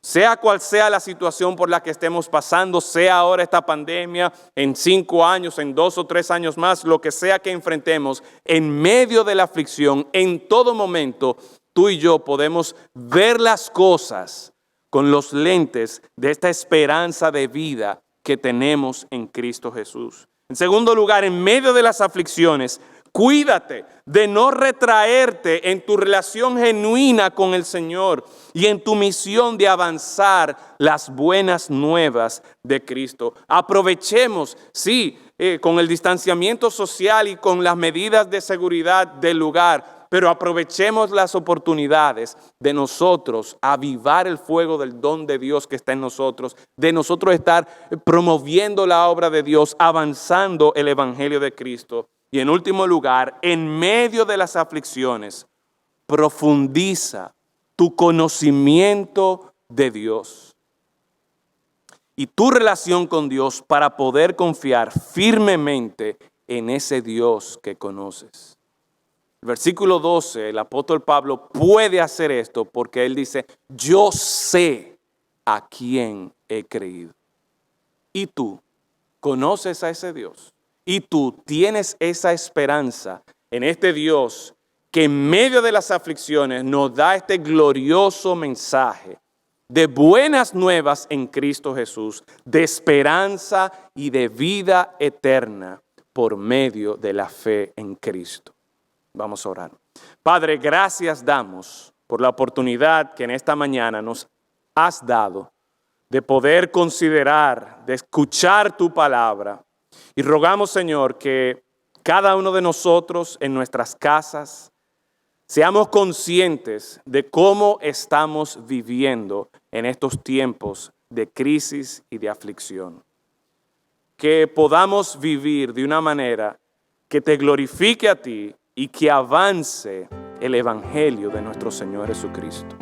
Sea cual sea la situación por la que estemos pasando, sea ahora esta pandemia, en 5 años, en 2 o 3 años más, lo que sea que enfrentemos, en medio de la aflicción, en todo momento, tú y yo podemos ver las cosas con los lentes de esta esperanza de vida que tenemos en Cristo Jesús. En segundo lugar, en medio de las aflicciones, cuídate de no retraerte en tu relación genuina con el Señor y en tu misión de avanzar las buenas nuevas de Cristo. Aprovechemos, sí, con el distanciamiento social y con las medidas de seguridad del lugar, pero aprovechemos las oportunidades de nosotros avivar el fuego del don de Dios que está en nosotros, de nosotros estar promoviendo la obra de Dios, avanzando el evangelio de Cristo. Y en último lugar, en medio de las aflicciones, profundiza tu conocimiento de Dios y tu relación con Dios para poder confiar firmemente en ese Dios que conoces. El versículo 12, el apóstol Pablo puede hacer esto porque él dice, yo sé a quién he creído. Y tú conoces a ese Dios. Y tú tienes esa esperanza en este Dios que en medio de las aflicciones nos da este glorioso mensaje de buenas nuevas en Cristo Jesús, de esperanza y de vida eterna por medio de la fe en Cristo. Vamos a orar. Padre, gracias damos por la oportunidad que en esta mañana nos has dado de poder considerar, de escuchar tu palabra. Y rogamos, Señor, que cada uno de nosotros en nuestras casas seamos conscientes de cómo estamos viviendo en estos tiempos de crisis y de aflicción. Que podamos vivir de una manera que te glorifique a ti y que avance el evangelio de nuestro Señor Jesucristo.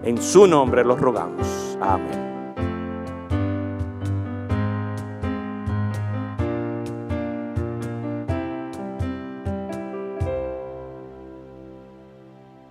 En su nombre lo rogamos. Amén.